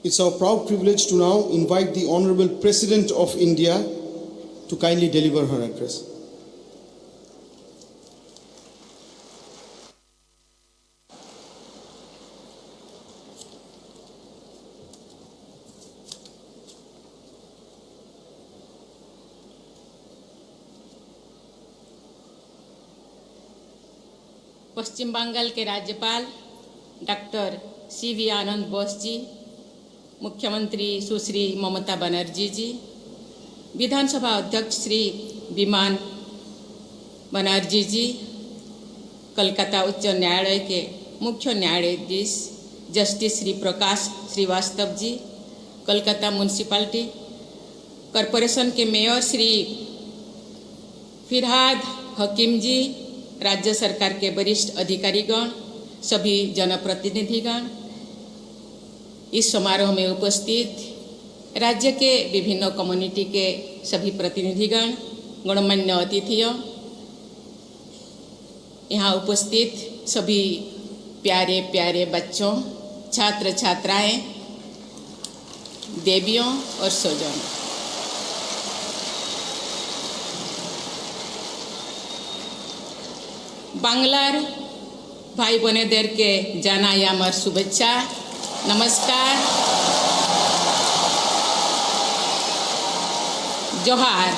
It's our proud privilege to now invite the Honorable President of India to kindly deliver her address. पश्चिम बंगाल के राज्यपाल doctor CV. आनंद बोस जी, मुख्यमंत्री सुश्री ममता बनर्जी जी, विधानसभा अध्यक्ष श्री विमान बनर्जी जी, कलकत्ता उच्च न्यायालय के मुख्य न्यायाधीश justice Shri Prakash Srivastava ji, Calcutta municipality corporation के मेयर श्री फिरहाद हकीम जी, राज्य सरकार के वरिष्ठ अधिकारीगण, सभी जनप्रतिनिधिगण, इस समारोह में उपस्थित राज्य के विभिन्न कम्युनिटी के सभी प्रतिनिधिगण, गणमान्य अतिथियों, यहाँ उपस्थित सभी प्यारे प्यारे बच्चों, छात्र छात्राएं, देवियों और स्वजनों, बांग्लार भाई बोनेदेर के जानाई आमार शुभेच्छा, नमस्कार, जोहार।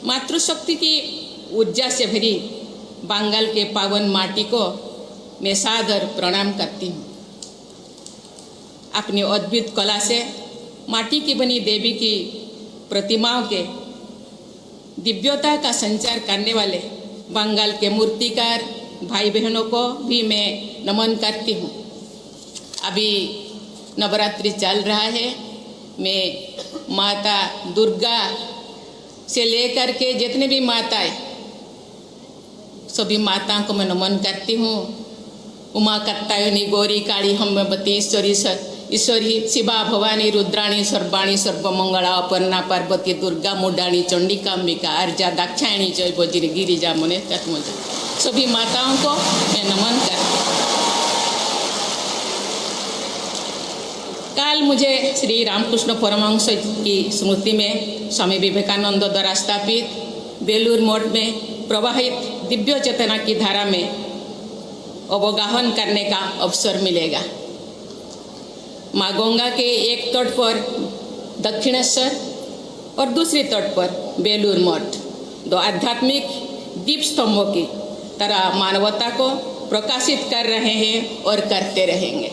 मातृशक्ति की ऊर्जा से भरी बंगाल के पावन माटी को मैं सादर प्रणाम करती हूँ। अपनी अद्भुत कला से माटी की बनी देवी की प्रतिमाओं के दिव्यता का संचार करने वाले बंगाल के मूर्तिकार भाई बहनों को भी मैं नमन करती हूँ। अभी नवरात्रि चल रहा है, मैं माता दुर्गा से लेकर के जितने भी माताएं, सभी माताओं को मैं नमन करती हूँ। उमा कात्यायनी गौरी काली हेमवती ईश्वरी शिवा भवानी रुद्राणी सर्वाणी सर्वमंगला अपर्णा पार्वती दुर्गा मुंडाणी चंडिका अंबिका अर्जा दाक्षायणी जय बजरी गिरिजा मुने तत्मजा, सभी माताओं को मैं नमन करती हूँ। कल मुझे श्री रामकृष्ण परमहंस की स्मृति में स्वामी विवेकानंद द्वारा स्थापित बेलूर मठ में प्रवाहित दिव्य चेतना की धारा में अवगाहन करने का अवसर मिलेगा। माँ गंगा के एक तट पर दक्षिणेश्वर और दूसरी तट पर बेलूर मठ, दो आध्यात्मिक दीप स्तंभों की तरह मानवता को प्रकाशित कर रहे हैं और करते रहेंगे।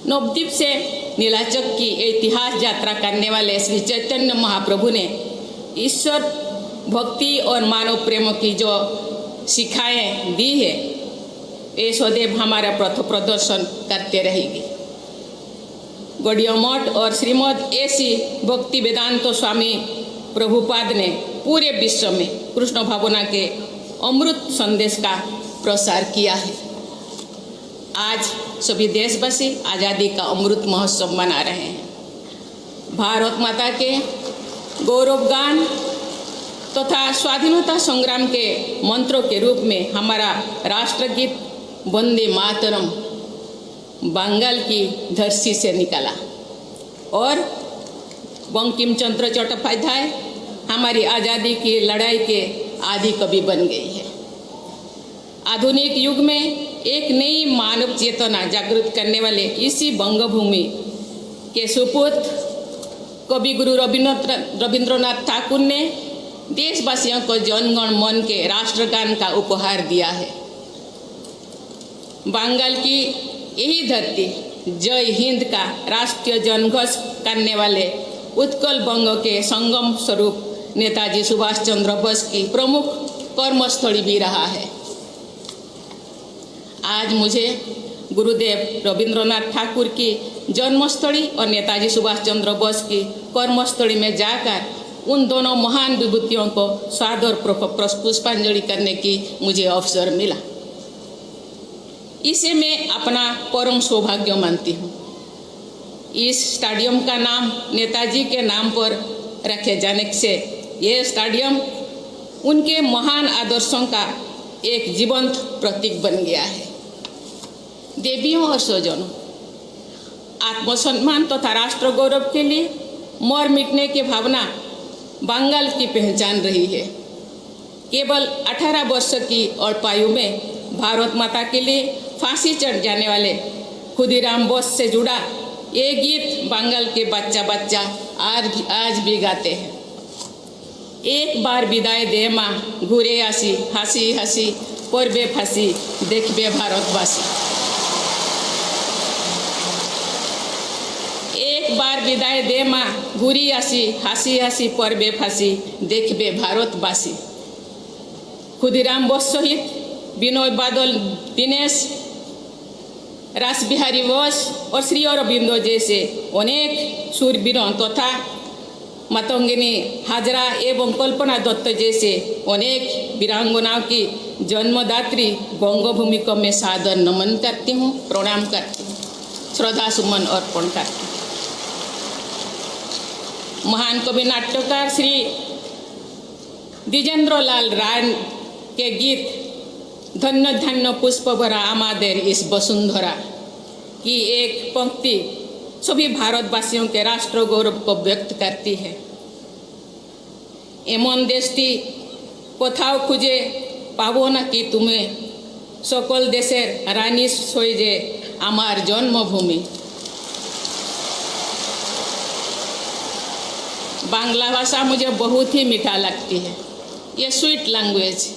नवद्वीप से नीलाचल की इतिहास यात्रा करने वाले श्री चैतन्य महाप्रभु ने ईश्वर भक्ति और मानव प्रेम की जो शिक्षाएं दी है, ये सदैव हमारा पथ प्रदर्शन करते रहेगी। गौड़ीय मठ और श्रीमद ऐसी भक्ति वेदांत स्वामी प्रभुपाद ने पूरे विश्व में कृष्ण भावना के अमृत संदेश का प्रसार किया है। आज सभी देशवासी आज़ादी का अमृत महोत्सव मना रहे हैं। भारत माता के गौरवगान तथा स्वाधीनता संग्राम के मंत्रों के रूप में हमारा राष्ट्रगीत वंदे मातरम बंगाल की धरती से निकला और बंकिम चंद्र चट्टोपाध्याय हमारी आज़ादी की लड़ाई के आदि कवि बन गई है। आधुनिक युग में एक नई मानव चेतना जागृत करने वाले इसी बंगभूमि के सुपुत्र कवि गुरु रविंद्रनाथ ठाकुर ने देशवासियों को जनगण मन के राष्ट्रगान का उपहार दिया है। बंगाल की यही धरती जय हिंद का राष्ट्रीय जनघोष करने वाले उत्कल बंग के संगम स्वरूप नेताजी सुभाष चंद्र बोस की प्रमुख कर्मस्थली भी रहा है। आज मुझे गुरुदेव रविंद्रनाथ ठाकुर की जन्मस्थली और नेताजी सुभाष चंद्र बोस की कर्मस्थली में जाकर उन दोनों महान विभूतियों को सादर पुष्पांजलि करने की मुझे अवसर मिला। इसे मैं अपना परम सौभाग्य मानती हूँ। इस स्टेडियम का नाम नेताजी के नाम पर रखे जाने से यह स्टेडियम उनके महान आदर्शों का एक जीवंत प्रतीक बन गया है। देवियों और स्वजनों, आत्मसम्मान तथा राष्ट्र गौरव के लिए मर मिटने की भावना बंगाल की पहचान रही है। केवल 18 वर्ष की अल्पायु में भारत माता के लिए फांसी चढ़ जाने वाले खुदीराम बोस से जुड़ा ये गीत बंगाल के बच्चा बच्चा आज भी गाते हैं। एक बार विदाई दे माँ घूरे आसी, हंसी हंसी पड़बे फांसी देखबे भारतवासी। एक बार विदाई दे माँ घूरी आसी, हंसी हंसी पड़बे फांसी देखबे भारतवासी। खुदीराम बोस सहित विनोद बादल दिनेश, रासबिहारी बोस और श्री अरबिंदो जैसे अनेक शूरवीरों तथा मातंगिनी हाजरा एवं कल्पना दत्त जैसे अनेक वीरांगनाओं की जन्मदात्री बंगभूमि को मैं सादर नमन करती हूँ, प्रणाम करती हूँ, श्रद्धा सुमन अर्पण करती हूँ। महान कवि नाट्यकार श्री द्विजेंद्र लाल राय के गीत धन्य धन्य पुष्प भरा आमादेर इस वसुंधरा की एक पंक्ति सभी भारतवासियों के राष्ट्र गौरव को व्यक्त करती है। एमन देशटी कोथाओ खुजे पाबो ना कि तुम्हें सकल देशेर रानी सई जे आमार जन्मभूमि। बांग्ला भाषा मुझे बहुत ही मीठा लगती है, ये स्वीट लैंग्वेज।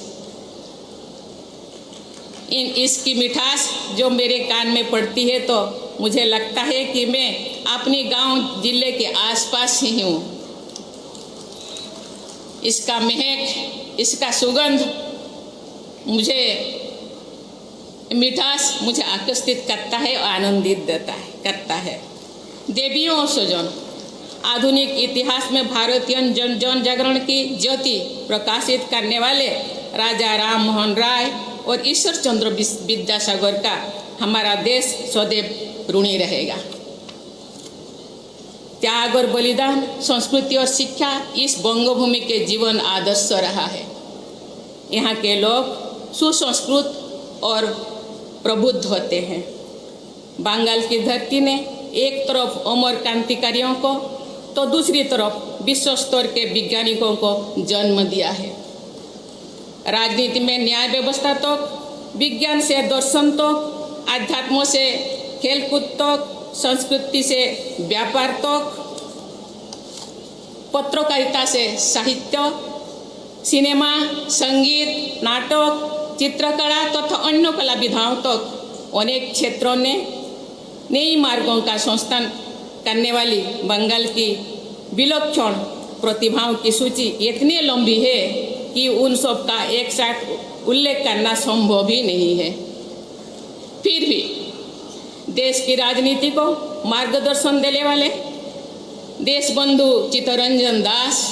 इसकी मिठास जो मेरे कान में पड़ती है तो मुझे लगता है कि मैं अपनी गांव जिले के आसपास ही हूँ। इसका महक, इसका सुगंध मिठास मुझे आकर्षित करता है और आनंदित करता है। देवियों और स्वजन, आधुनिक इतिहास में भारतीय जन जागरण की ज्योति प्रकाशित करने वाले राजा राम मोहन राय और ईश्वर चंद्र विद्यासागर का हमारा देश सदैव ऋणी रहेगा। त्याग और बलिदान, संस्कृति और शिक्षा इस बंगभूमि के जीवन आदर्श रहा है। यहाँ के लोग सुसंस्कृत और प्रबुद्ध होते हैं। बंगाल की धरती ने एक तरफ अमर क्रांतिकारियों को तो दूसरी तरफ विश्व स्तर के वैज्ञानिकों को जन्म दिया है। राजनीति में न्याय व्यवस्था तक, विज्ञान से दर्शन तक, आध्यात्म से खेलकूद तक, संस्कृति से व्यापार तक, पत्रकारिता से साहित्य, सिनेमा, संगीत, नाटक, चित्रकला तथा अन्य कला विधाओं तक अनेक क्षेत्रों ने नई मार्गों का संस्थान करने वाली बंगाल की विलक्षण प्रतिभाओं की सूची इतनी लंबी है कि उन सब का एक साथ उल्लेख करना संभव ही नहीं है। फिर भी देश की राजनीति को मार्गदर्शन देने वाले देशबंधु चित्तरंजन दास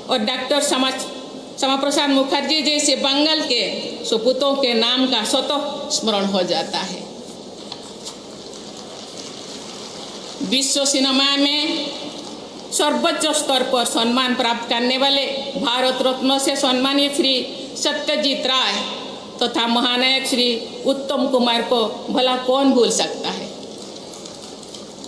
और डॉक्टर श्यामा प्रसाद मुखर्जी जैसे बंगाल के सपूतों के नाम का स्वतः स्मरण हो जाता है। विश्व सिनेमा में सर्वोच्च स्तर पर सम्मान प्राप्त करने वाले भारत रत्न से सम्मानित श्री सत्यजीत राय तथा महानायक श्री उत्तम कुमार को भला कौन भूल सकता है।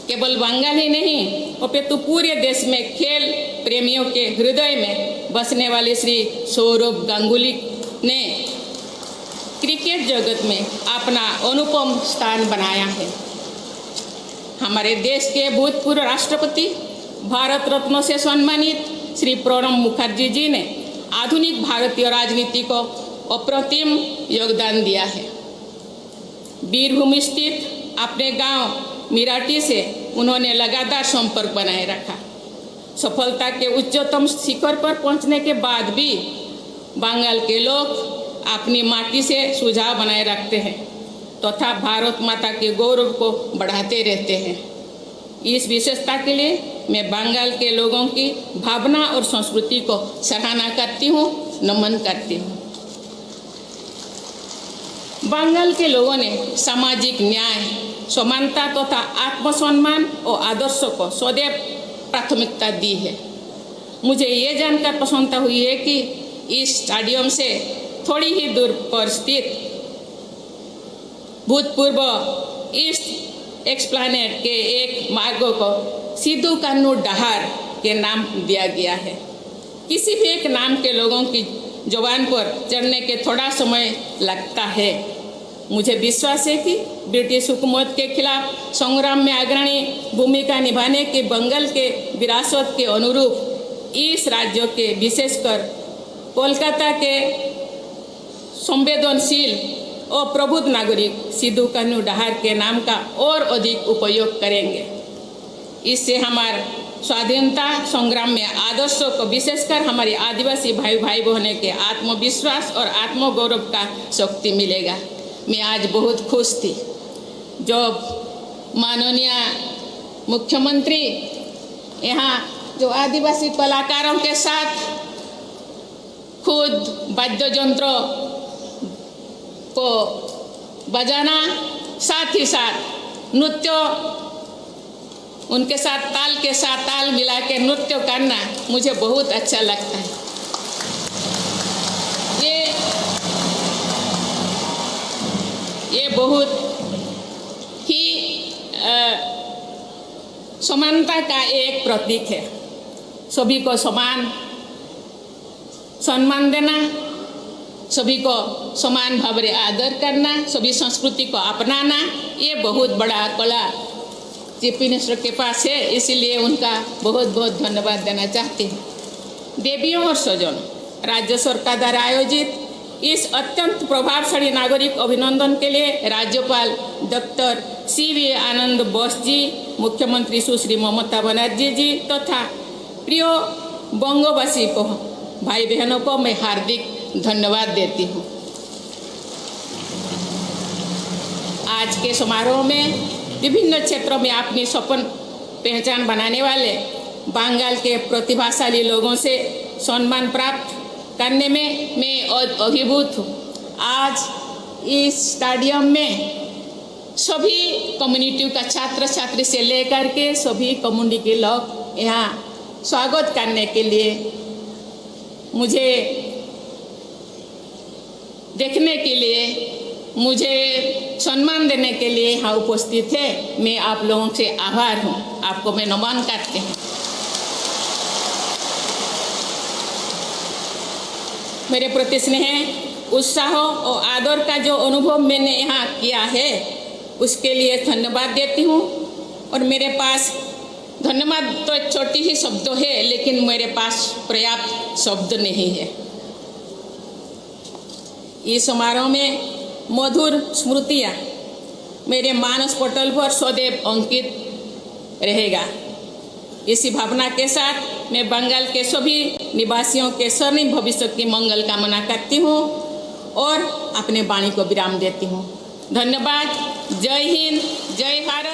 केवल बंगाल ही नहीं अपितु पूरे देश में खेल प्रेमियों के हृदय में बसने वाले श्री सौरभ गांगुली ने क्रिकेट जगत में अपना अनुपम स्थान बनाया है। हमारे देश के भूतपूर्व राष्ट्रपति भारत रत्न से सम्मानित श्री प्रणब मुखर्जी जी ने आधुनिक भारतीय राजनीति को अप्रतिम योगदान दिया है। वीरभूमि स्थित अपने गांव मिराटी से उन्होंने लगातार संपर्क बनाए रखा। सफलता के उच्चतम शिखर पर पहुंचने के बाद भी बंगाल के लोग अपनी माटी से सुझाव बनाए रखते हैं तथा भारत माता के गौरव को बढ़ाते रहते हैं। इस विशेषता के लिए मैं बंगाल के लोगों की भावना और संस्कृति को सराहना करती हूँ, नमन करती हूँ। बंगाल के लोगों ने सामाजिक न्याय, समानता तथा आत्मसम्मान और आदर्शों को सदैव प्राथमिकता दी है। मुझे ये जानकर प्रसन्नता हुई है कि इस स्टेडियम से थोड़ी ही दूर पर स्थित भूतपूर्व ईस्ट एक्सप्लेनेड के एक मार्ग को सिद्धू कान्हू डहार के नाम दिया गया है। किसी भी एक नाम के लोगों की जुबान पर चढ़ने के थोड़ा समय लगता है। मुझे विश्वास है कि ब्रिटिश हुकूमत के खिलाफ संग्राम में अग्रणी भूमिका निभाने के बंगाल के विरासत के अनुरूप इस राज्य के विशेषकर कोलकाता के संवेदनशील और प्रबुद्ध नागरिक सिद्धू कान्हू डहार के नाम का और अधिक उपयोग करेंगे। इससे हमारे स्वाधीनता संग्राम में आदर्शों को विशेषकर हमारे आदिवासी भाई बहनों के आत्मविश्वास और आत्मगौरव का शक्ति मिलेगा। मैं आज बहुत खुश थी जब माननीय मुख्यमंत्री यहाँ जो आदिवासी कलाकारों के साथ खुद वाद्य यंत्रों को बजाना, साथ ही साथ नृत्य, उनके साथ ताल के साथ ताल मिला के नृत्य करना मुझे बहुत अच्छा लगता है। ये बहुत ही समानता का एक प्रतीक है। सभी को समान सम्मान देना, सभी को समान भाव में आदर करना, सभी संस्कृति को अपनाना, ये बहुत बड़ा कला चीफ मिनिस्टर के पास है। इसीलिए उनका बहुत बहुत धन्यवाद देना चाहती हूँ। देवियों और स्वजन, राज्य सरकार द्वारा आयोजित इस अत्यंत प्रभावशाली नागरिक अभिनंदन के लिए राज्यपाल डॉक्टर CV आनंद बोस जी, मुख्यमंत्री सुश्री ममता बनर्जी जी तथा प्रिय बंगवासी को भाई बहनों को मैं हार्दिक धन्यवाद देती हूँ। आज के समारोह में विभिन्न क्षेत्रों में अपनी सफल पहचान बनाने वाले बंगाल के प्रतिभाशाली लोगों से सम्मान प्राप्त करने में मैं अभिभूत हूँ। आज इस स्टेडियम में सभी कम्युनिटी का छात्र छात्री से लेकर के सभी कम्युनिटी के लोग यहाँ स्वागत करने के लिए, मुझे देखने के लिए, मुझे सम्मान देने के लिए यहाँ उपस्थित है। मैं आप लोगों से आभार हूँ, आपको मैं नमन करती हूँ। मेरे प्रति स्नेह, उत्साह और आदर का जो अनुभव मैंने यहाँ किया है उसके लिए धन्यवाद देती हूँ। और मेरे पास धन्यवाद तो छोटी ही शब्द है, लेकिन मेरे पास पर्याप्त शब्द नहीं है। इस समारोह में मधुर स्मृतियाँ मेरे मानस पटल पर सदैव अंकित रहेगा। इसी भावना के साथ मैं बंगाल के सभी निवासियों के स्वर्णिम भविष्य की मंगल कामना करती हूँ और अपने वाणी को विराम देती हूँ। धन्यवाद। जय हिंद, जय भारत।